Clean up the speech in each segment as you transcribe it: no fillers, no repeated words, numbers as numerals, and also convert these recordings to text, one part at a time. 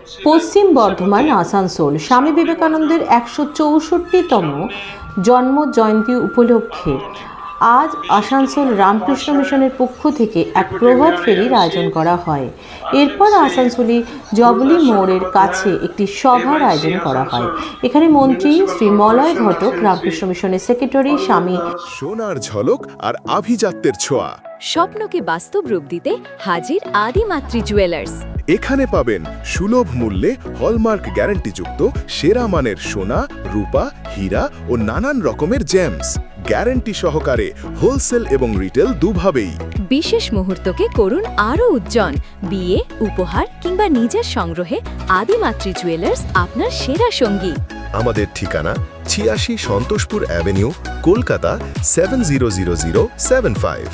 পশ্চিম বর্ধমান আসানসোল স্বামী বিবেকানন্দের 164তম জন্ম জয়ন্তী উপলক্ষে আজ আসানসোল রামকৃষ্ণ মিশনের পক্ষ থেকে এক প্রভাত ফেরির আয়োজন করা হয়। এরপর আসানসোলে জবলি মোড়ের কাছে একটি সভার আয়োজন করা হয়। এখানে মন্ত্রী শ্রী মলয় ঘটক, রামকৃষ্ণ মিশনের সেক্রেটারি স্বামী সোনার ঝলক আর আভিজাত্যের ছোঁয়া, স্বপ্নকে বাস্তব রূপ দিতে হাজির আদিমাতৃ জুয়েলার্স। এখানে পাবেন সুলভ মূল্যে হলমার্ক গ্যারান্টিযুক্ত সেরা মানের সোনা, রূপা, হীরা ও নানান রকমের জেমস, গ্যারান্টি সহকারে হোলসেল এবং রিটেল দুভাবেই। বিশেষ মুহূর্তকে করুন আরও উজ্জ্বল। বিয়ে, উপহার কিংবা নিজের সংগ্রহে আদিমাতৃ জুয়েলার্স আপনার সেরা সঙ্গী। আমাদের ঠিকানা ৮৬ সন্তোষপুর অ্যাভিনিউ, কলকাতা 700075।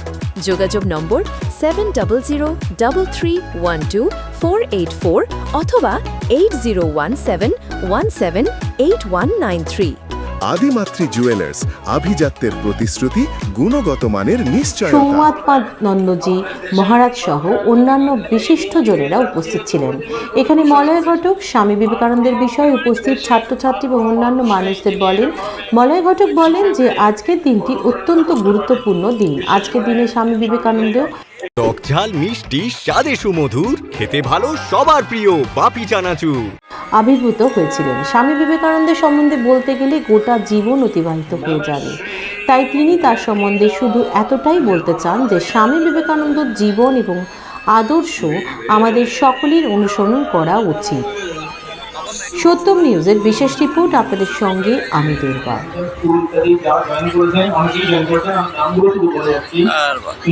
যোগাযোগ নম্বর 7003312484 অথবা 8017178193। আদিমাতৃ জুয়েলার্স, আভিজাত্যের প্রতিশ্রুতি, গুণগত মানের নিশ্চয়তা। সৌমাত্মানন্দজি মহারাজ সহ অন্যান্য বিশিষ্টজনেরা উপস্থিত ছিলেন। এখানে মলয় ঘটক স্বামী বিবেকানন্দের বিষয়ে উপস্থিত ছাত্রছাত্রী এবং অন্যান্য মানুষদের বলেন। মলয় ঘটক বলেন যে আজকের দিনটি অত্যন্ত গুরুত্বপূর্ণ দিন। আজকের দিনে স্বামী বিবেকানন্দ টক ঝাল মিষ্টি স্বাদে সুমধুর, খেতে ভালো সবার প্রিয় বাপি চানাচুর আবির্ভূত হয়েছিলেন। স্বামী বিবেকানন্দের সম্বন্ধে বলতে গেলে গোটা জীবন অতিবাহিত হয়ে যাবে, তাই তিনি তার সম্বন্ধে শুধু এতটাই বলতে চান যে স্বামী বিবেকানন্দের জীবন এবং আদর্শ আমাদের সকলের অনুসরণ করা উচিত। সত্যম নিউজের বিশেষ রিপোর্ট, আপনাদের সঙ্গে আমি Durga.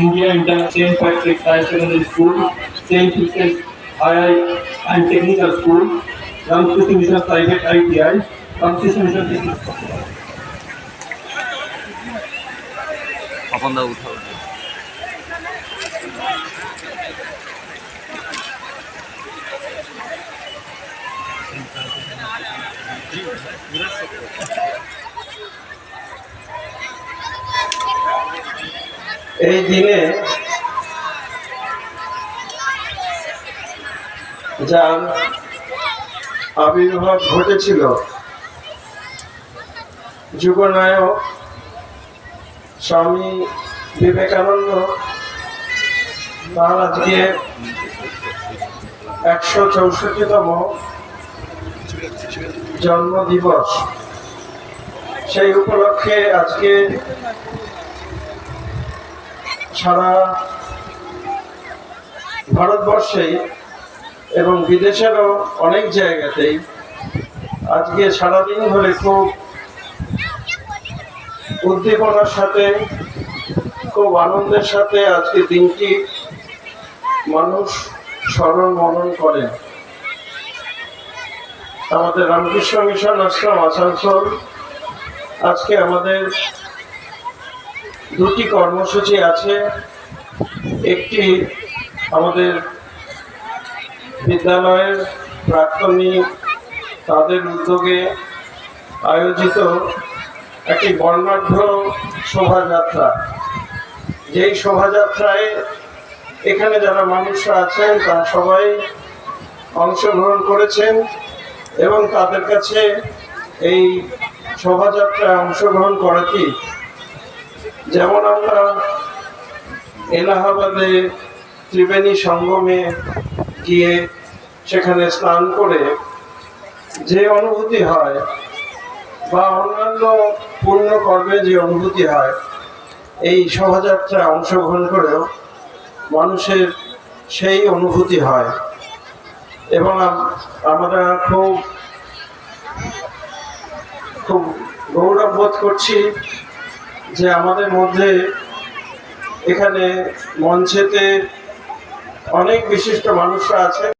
India International Patrick High Secondary School, St. Francis High and Technical School, Ramkrishna Mission Private ITI, Ramkrishna Mission Apanda uthao এই দিনে যার আবির্ভাব ঘটেছিল যুগনায়ক স্বামী বিবেকানন্দ, তার আজকে 164তম জন্মদিবস। সেই উপলক্ষে আজকে সারা ভারতবর্ষেই এবং বিদেশেরও অনেক জায়গাতেই আজকে সারাদিন ধরে খুব উদ্দীপনার সাথে, খুব আনন্দের সাথে আজকে দিনটি মানুষ স্মরণ মনন করেন। আমাদের রামকৃষ্ণ মিশন আশ্রম আসানসোল আজকে আমাদের দুটি কর্মসূচি আছে। একটি আমাদের বিদ্যালয়ের প্রাক্তনী তাদের উদ্যোগে আয়োজিত একটি বর্ণাঢ্য শোভাযাত্রা। যেই শোভাযাত্রায় এখানে যারা মানুষরা আছেন তারা সবাই অংশগ্রহণ করেছেন এবং তাদের কাছে এই শোভাযাত্রায় অংশগ্রহণ করাটি, যেমন আমরা এলাহাবাদে ত্রিবেণী সঙ্গমে গিয়ে সেখানে স্নান করে যে অনুভূতি হয় বা অন্যান্য পুণ্য কর্মে যে অনুভূতি হয়, এই শোভাযাত্রায় অংশগ্রহণ করেও মানুষের সেই অনুভূতি হয়। এবং আমরা খুব গৌরব বোধ করছি যে আমাদের মধ্যে এখানে মঞ্চেতে অনেক বিশিষ্ট মানুষরা আছেন।